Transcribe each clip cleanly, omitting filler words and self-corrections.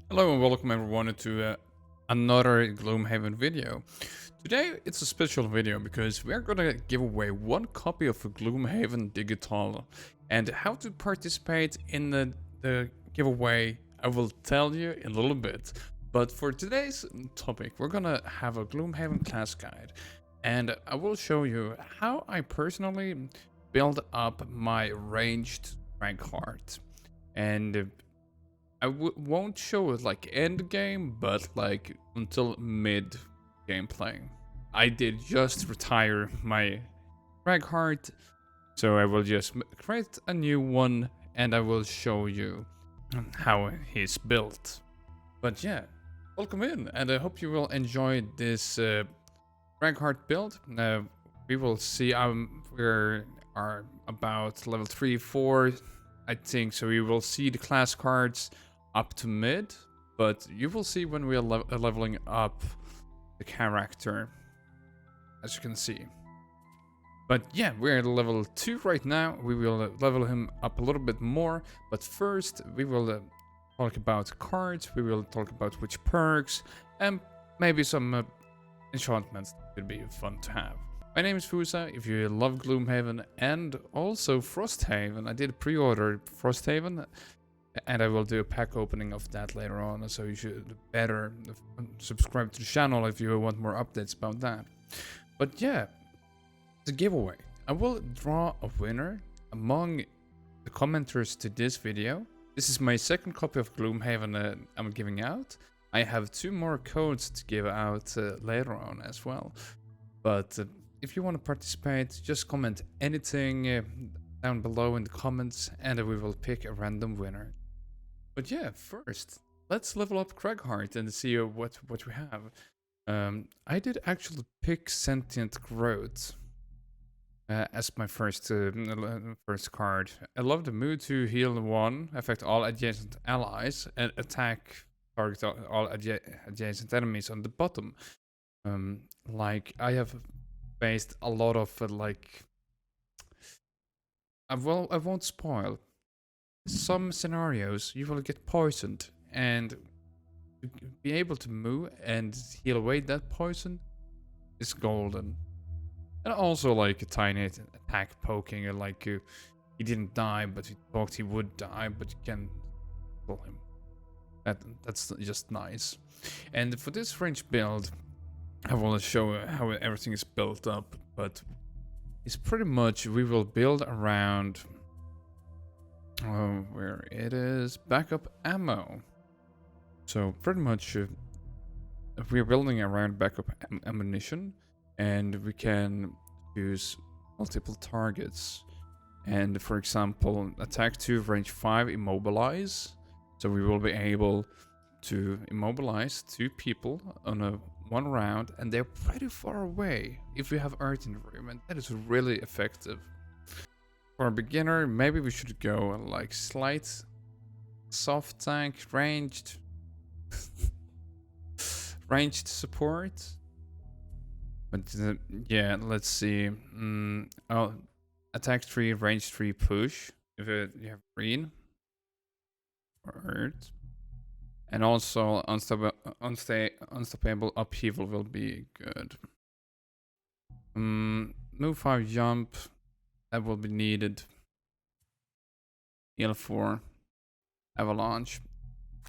Hello and welcome everyone to another Gloomhaven video. Today it's a special video because we're gonna give away one copy of Gloomhaven Digital, and how to participate in the giveaway I will tell you in a little bit. But for today's topic we're gonna have a Gloomhaven class guide, and I will show you how I personally build up my ranged Cragheart. And I won't show it like end game, but like until mid gameplay. I did just retire my Cragheart, so I will just create a new one and I will show you how he's built. But yeah, welcome in, and I hope you will enjoy this Cragheart build. We will see. We are about level 3, 4, I think. So we will see the class cards up to mid, but you will see when we are leveling up the character, as you can see. But yeah, we're at level 2 right now. We will level him up a little bit more, but first we will talk about cards, we will talk about which perks, and maybe some enchantments that would be fun to have. My name is Fusa. If you love Gloomhaven and also Frosthaven, I did pre-order Frosthaven, and I will do a pack opening of that later on, so you should better subscribe to the channel if you want more updates about that. But yeah, the giveaway. I will draw a winner among the commenters to this video. This is my second copy of Gloomhaven I'm giving out. I have 2 more codes to give out later on as well. But if you want to participate, just comment anything down below in the comments, and we will pick a random winner. But yeah, first, let's level up Cragheart and see what we have. I did actually pick Sentient Growth as my first card. I love the mood to heal 1, affect all adjacent allies, and attack target all adjacent enemies on the bottom. Like, I have faced a lot of I won't spoil. Some scenarios you will get poisoned, and to be able to move and heal away that poison is golden. And also like a tiny attack poking, like he didn't die but he thought he would die, but you can kill him. That's just nice. And for this range build I will show how everything is built up, but it's pretty much we will build around where it is backup ammo. So pretty much we're building around backup ammunition, and we can use multiple targets. And for example, attack 2, range 5, immobilize. So we will be able to immobilize 2 people on a 1 round, and they're pretty far away if we have earth in the room, and that is really effective. For a beginner, maybe we should go like slight soft tank, ranged ranged support. But yeah, let's see. Oh, attack 3, range 3, push. If you have green or earth. And also unstoppable upheaval will be good. Move 5, jump. That will be needed. Heal 4, avalanche.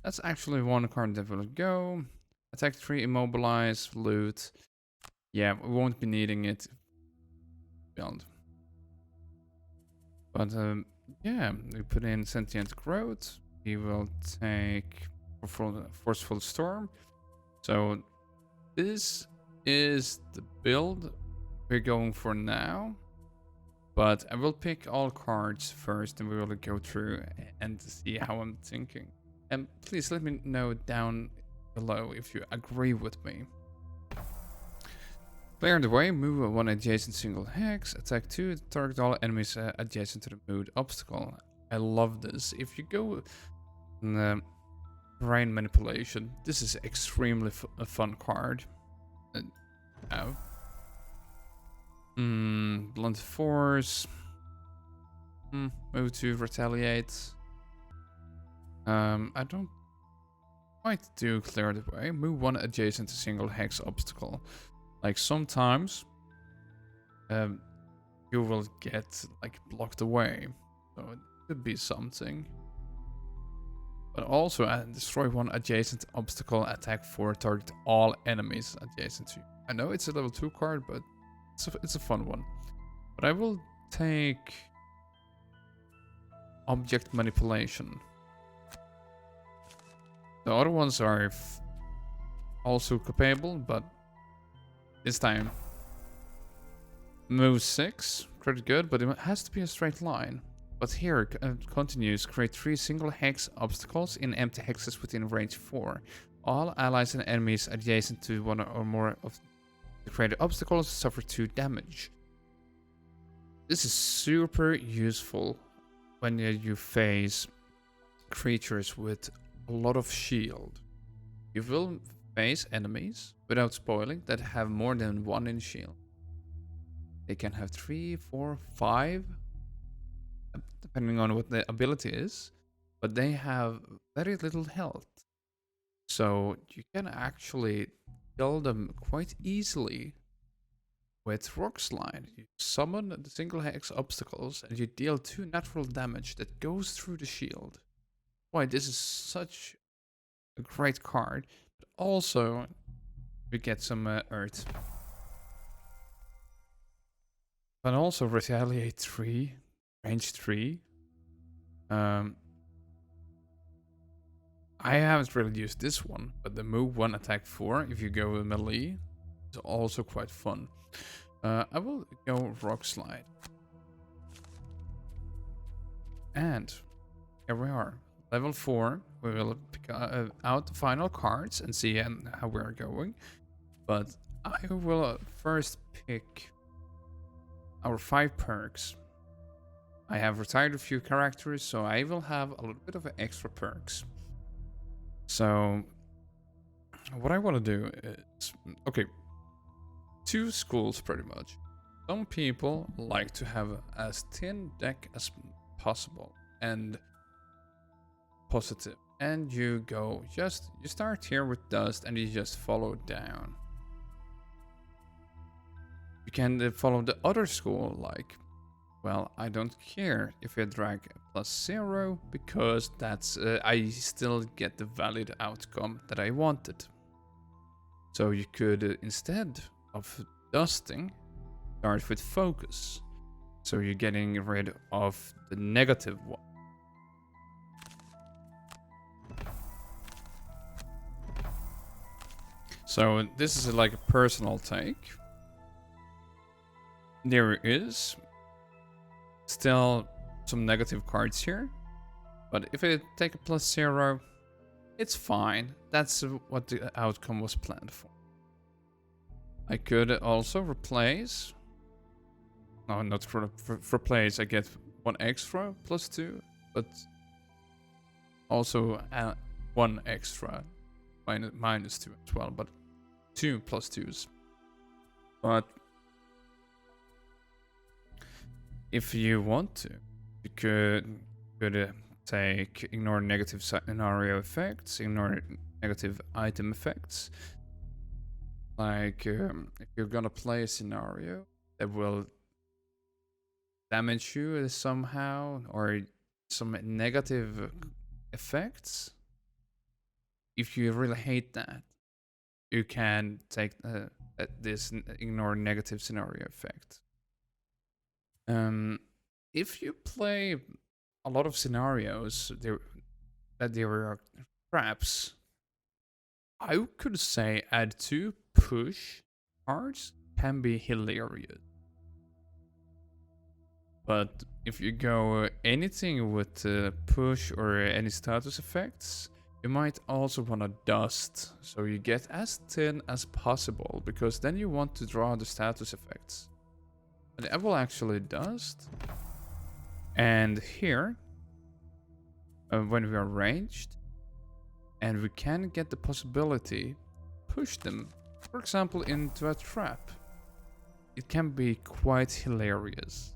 That's actually 1 card that will go. Attack 3, immobilize, loot. Yeah, we won't be needing it. Build. But yeah, we put in Sentient Growth. We will take Forceful Storm. So this is the build we're going for now. But I will pick all cards first, and we will go through and see how I'm thinking. And please let me know down below if you agree with me. Clear the way, move 1 adjacent single hex, attack 2, target all enemies adjacent to the mood obstacle. I love this. If you go brain manipulation, this is extremely a fun card. Oh. Blunt force. Move to retaliate. I don't might do clear the way. Move one adjacent to single hex obstacle. Like sometimes you will get like blocked away. So it could be something. But also destroy one adjacent obstacle, attack 4, target all enemies adjacent to you. I know it's a level 2 card, but it's a fun one. But I will take object manipulation. The other ones are also capable, but this time move 6, pretty good, but it has to be a straight line. But here it continues, create 3 single hex obstacles in empty hexes within range 4. All allies and enemies adjacent to one or more of the created obstacles suffer 2 damage. This is super useful when you face creatures with a lot of shield. You will face enemies, without spoiling, that have more than 1 in shield. They can have 3, 4, 5, depending on what the ability is, but they have very little health. So you can actually kill them quite easily with Rock Slide. You summon the single hex obstacles and you deal 2 natural damage that goes through the shield. Why, this is such a great card. But also, we get some earth. But also retaliate 3, range 3. I haven't really used this one, but the move 1 attack 4 if you go with melee is also quite fun. I will go Rock Slide. And here we are. Level 4. We will pick out the final cards and see how we're going. But I will first pick our 5 perks. I have retired a few characters, so I will have a little bit of extra perks. So what I want to do is, okay, 2 schools pretty much. Some people like to have as thin deck as possible and positive. And you start here with dust and you just follow down. You can follow the other school, like, well, I don't care if I drag +0 because that's I still get the valid outcome that I wanted. So you could instead of dusting, start with focus. So you're getting rid of the negative one. So this is like a personal take. There is still some negative cards here, but if I take a +0, it's fine. That's what the outcome was planned for. I could also replace, no, not replace, I get 1 extra +2, but also 1 extra -2 as well, but 2 +2s. But if you want to, you could take ignore negative scenario effects, ignore negative item effects. Like if you're gonna play a scenario that will damage you somehow or some negative effects, if you really hate that, you can take this ignore negative scenario effect. If you play a lot of scenarios that there are traps, I could say add 2 push cards can be hilarious. But if you go anything with push or any status effects, you might also want to dust, so you get as thin as possible, because then you want to draw the status effects. And I will actually dust. And here, when we are ranged, and we can get the possibility, push them, for example, into a trap. It can be quite hilarious.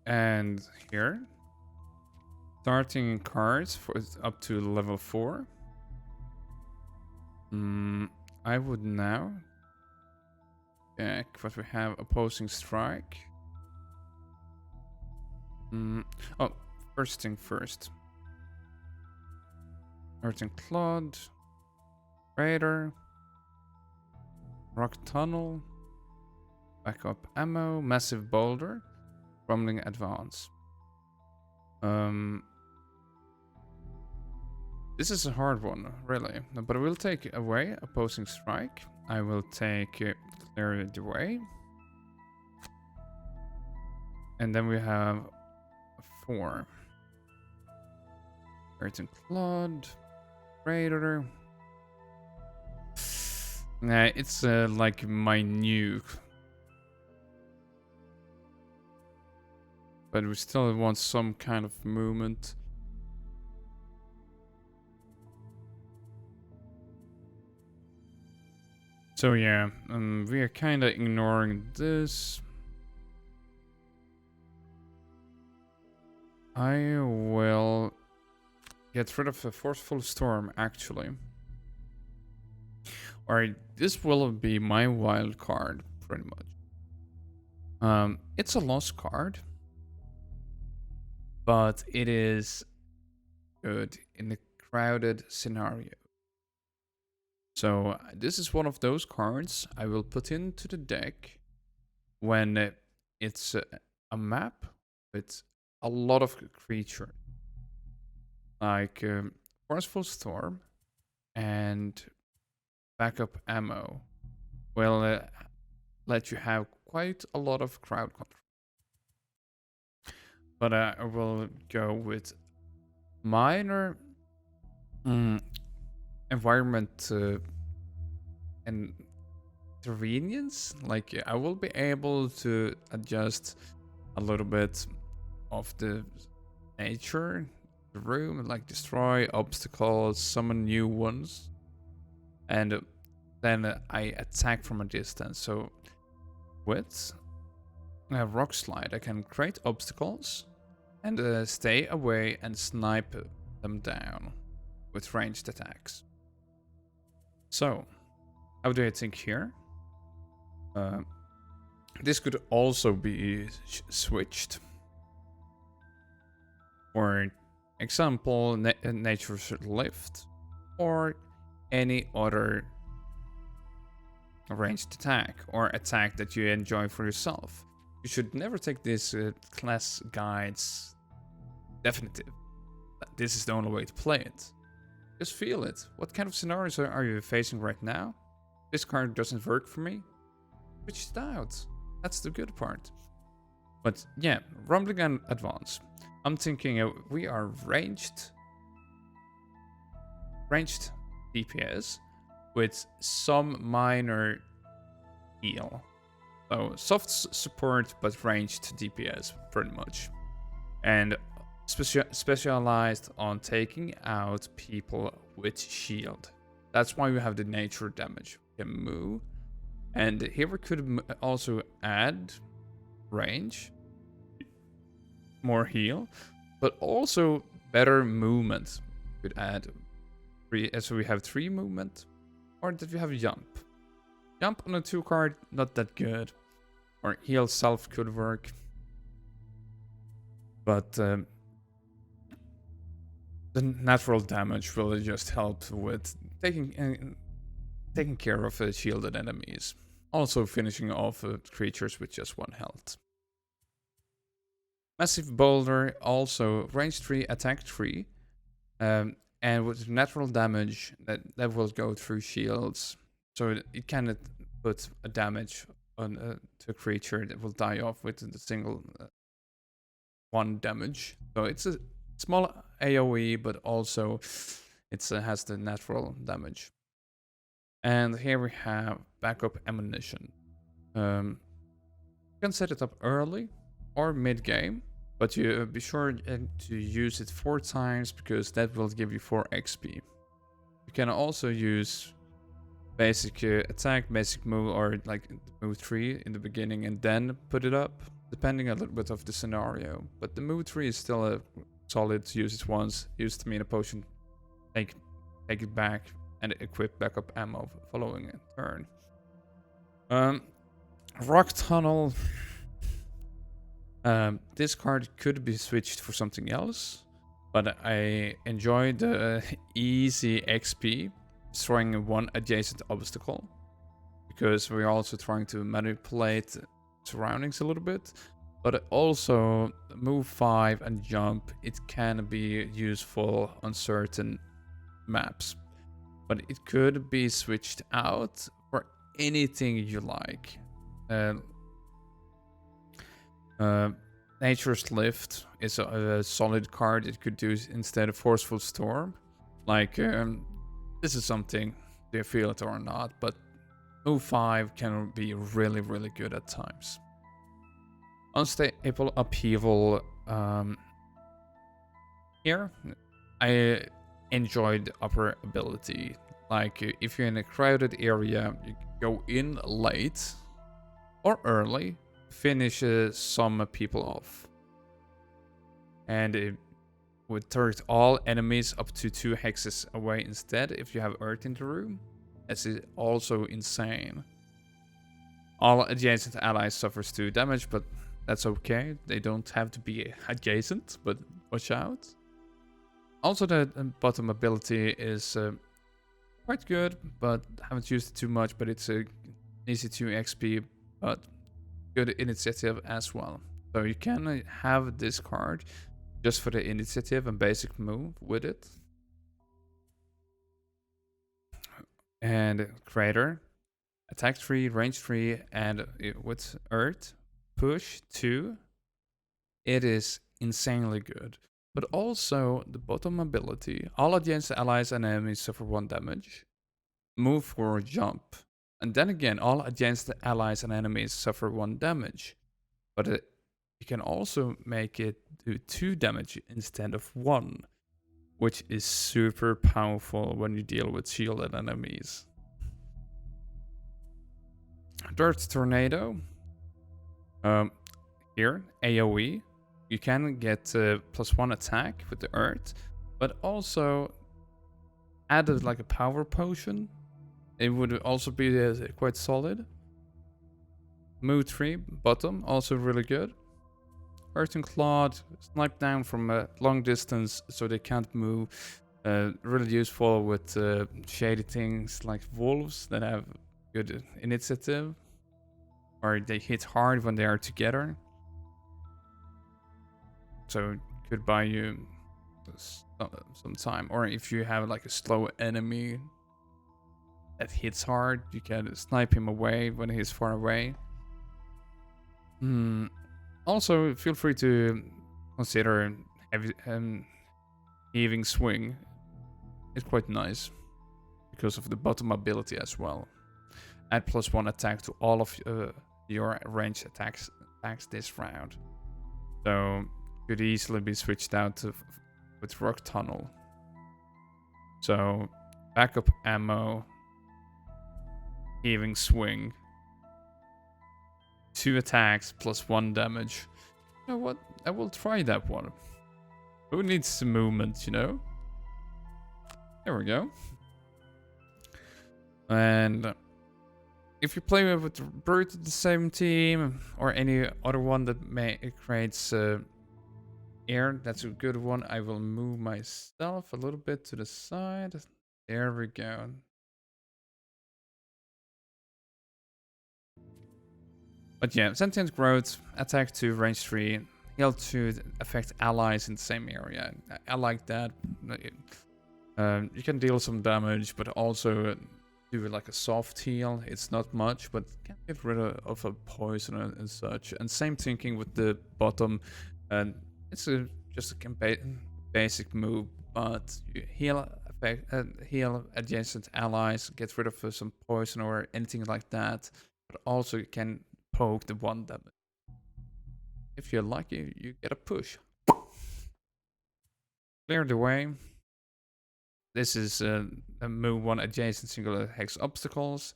And here, Starting cards for up to level 4. I would now check what we have. Opposing strike. Oh, first thing first. Earthen Clod. Raider. Rock Tunnel. Backup ammo. Massive Boulder. Rumbling Advance. This is a hard one, really. But I will take away Opposing Strike. I will take Clear the Way. And then we have 4. Earthen Clod. Raider. Nah, it's like my nuke. But we still want some kind of movement. So yeah, we are kind of ignoring this. I will get rid of the Forceful Storm, actually. Or this will be my wild card, pretty much. It's a lost card. But it is good in a crowded scenario. So this is one of those cards I will put into the deck when it's a map with a lot of creatures. Like Forceful Storm and backup ammo will let you have quite a lot of crowd control. But I will go with minor environment and convenience. Like I will be able to adjust a little bit of the nature, the room, like destroy obstacles, summon new ones, and then I attack from a distance. So with Rock Slide, I can create obstacles and stay away and snipe them down with ranged attacks. So, how do I think here? This could also be switched. For example, Nature's Lift or any other ranged attack or attack that you enjoy for yourself. You should never take this class guide's definitive. This is the only way to play it. Just feel it. What kind of scenarios are you facing right now? This card doesn't work for me. Switch it out. That's the good part. But yeah, Rumbling and Advance. I'm thinking we are ranged DPS with some minor heal. So soft support but ranged DPS pretty much. And specialized on taking out people with shield. That's why we have the nature damage. We can move. And here we could also add range, more heal, but also better movement. We could add 3, so we have 3 movement, or that we have jump. Jump on a 2 card, not that good. Or heal self could work. But the natural damage will just help with taking care of shielded enemies. Also finishing off creatures with just 1 health. Massive Boulder, also range 3, attack 3. And with natural damage, that will go through shields. So it can put a damage on to a creature that will die off with the single 1 damage. So it's a small AoE, but also it has the natural damage. And here we have backup ammunition. You can set it up early or mid-game, but you be sure to use it 4 times because that will give you 4 XP. You can also use basic attack, basic move, or like move 3 in the beginning and then put it up, depending a little bit of the scenario. But the move 3 is still a solid, use it once, use the mana potion, take it back, and equip backup ammo following a turn. Rock Tunnel. This card could be switched for something else, but I enjoy the easy XP, destroying one adjacent obstacle, because we're also trying to manipulate surroundings a little bit. But also, move 5 and jump, it can be useful on certain maps. But it could be switched out for anything you like. Nature's Lift is a solid card it could do instead of Forceful Storm. Like, this is something, do you feel it or not, but move 5 can be really, really good at times. Unstable Upheaval. Here, I enjoyed upper ability. Like, if you're in a crowded area, you go in late or early, finish some people off. And it would target all enemies up to 2 hexes away instead if you have Earth in the room. This is also insane. All adjacent allies suffers 2 damage, but that's okay. They don't have to be adjacent, but watch out. Also, the bottom ability is quite good, but haven't used it too much. But it's a easy 2 XP, but good initiative as well. So you can have this card just for the initiative and basic move with it. And Crater, attack 3, range 3, and with Earth, push 2. It is insanely good. But also the bottom ability, all adjacent allies and enemies suffer 1 damage. Move 4, jump. And then again, all adjacent allies and enemies suffer 1 damage. But you can also make it do 2 damage instead of 1. Which is super powerful when you deal with shielded enemies. Dirt Tornado. Here, AoE. You can get +1 attack with the Earth, but also added like a power potion. It would also be quite solid. Move 3, bottom, also really good. Earth and Clod, snipe down from a long distance so they can't move. Really useful with shady things like wolves that have good initiative. Or they hit hard when they are together. So it could buy you some time. Or if you have like a slow enemy that hits hard, you can snipe him away when he's far away. Also, feel free to consider heaving swing. It's quite nice because of the bottom ability as well. Add +1 attack to all of your ranged attacks this round. So could easily be switched out with Rock Tunnel. So backup ammo, heaving swing. 2 attacks +1 damage. You know what? I will try that one. Who needs some movement, you know? There we go. And if you play with Brute the same team or any other one that creates air, that's a good one. I will move myself a little bit to the side. There we go. But yeah, Sentient Growth, attack 2, range 3, heal 2, affect allies in the same area. I like that. You can deal some damage, but also do like a soft heal. It's not much, but can get rid of a poison and such. And same thinking with the bottom. It's just a basic move, but you heal adjacent allies, get rid of some poison or anything like that. But also you can poke the 1 damage. If you're lucky, you get a push. Clear the way. This is a move 1 adjacent single hex obstacles.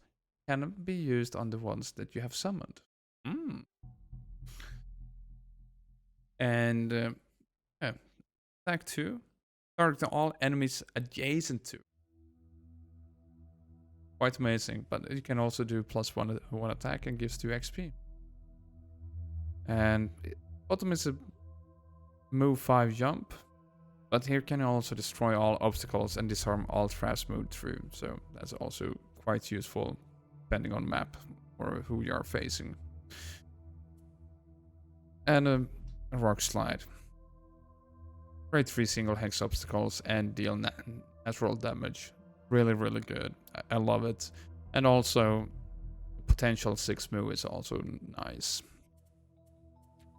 Can be used on the ones that you have summoned. And yeah, attack 2. Target all enemies adjacent to. Quite amazing, but you can also do +1 attack and gives 2 XP. And bottom is a move 5 jump, but here can also destroy all obstacles and disarm all traps moved through. So that's also quite useful depending on map or who you are facing. And a rock slide. Create 3 single hex obstacles and deal natural damage. Really, really good. I love it. And also, potential 6 move is also nice.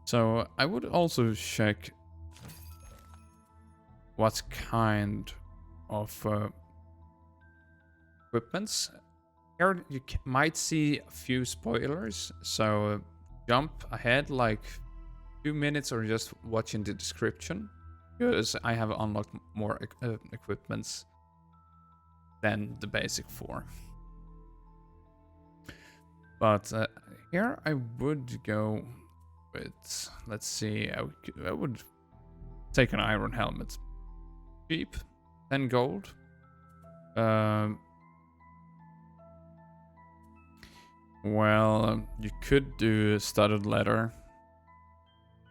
So I would also check what kind of equipments. Here you might see a few spoilers, so jump ahead like 2 minutes or just watch in the description, because I have unlocked more equipments than the basic 4. But here I would go with, let's see, I would take an iron helmet. Cheap, 10 gold. Well, you could do studded leather.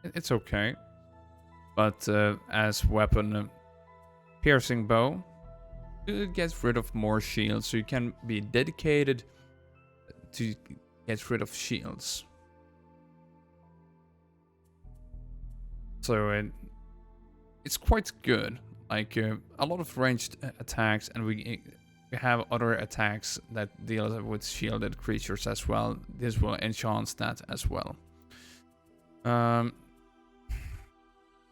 It's okay. But as weapon, piercing bow. It gets rid of more shields, so you can be dedicated to get rid of shields. So it's quite good. Like a lot of ranged attacks, and we have other attacks that deal with shielded creatures as well. This will enhance that as well.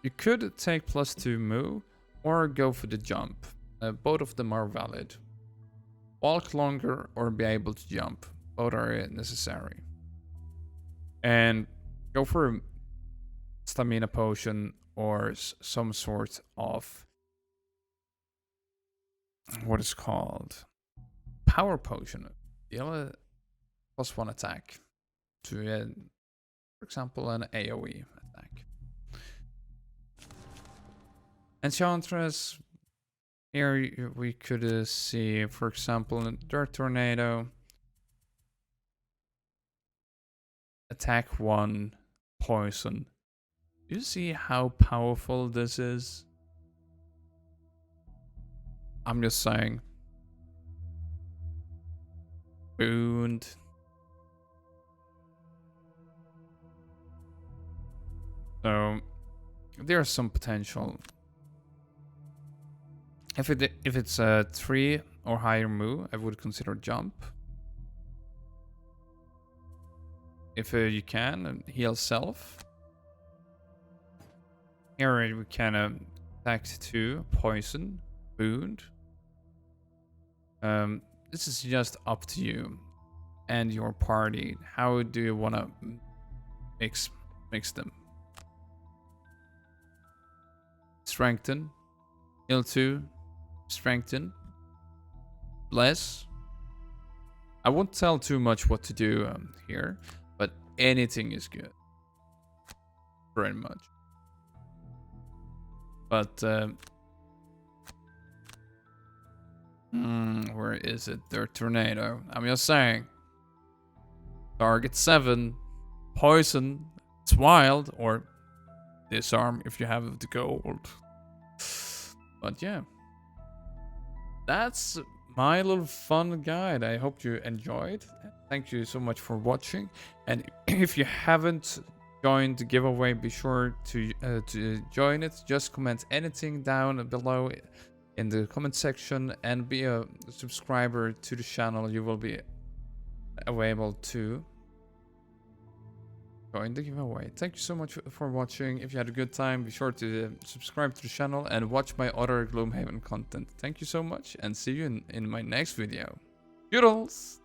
You could take +2 move or go for the jump. Both of them are valid. Walk longer or be able to jump. Both are necessary. And go for a stamina potion or some sort of, what is called, power potion. Deal +1 attack to, for example, an AoE attack. Enchantress. Here we could see, for example, in Dirt Tornado. Attack 1, poison. Do you see how powerful this is? I'm just saying. Wound. So there's some potential. If it's a 3 or higher move, I would consider jump. If you can, heal self. Here we can attack 2, poison, wound. This is just up to you and your party. How do you want to mix them? Strengthen, heal 2. Strengthen, bless. I won't tell too much what to do here, but anything is good, pretty much. But where is it? Their tornado. I'm just saying. Target 7, poison. It's wild, or disarm if you have the gold. But yeah. That's my little fun guide. I hope you enjoyed. Thank you so much for watching. And if you haven't joined the giveaway, be sure to join it. Just comment anything down below in the comment section and be a subscriber to the channel. You will be able to join the giveaway. Thank you so much for watching. If you had a good time, be sure to subscribe to the channel and watch my other Gloomhaven content. Thank you so much, and see you in my next video. Doodles!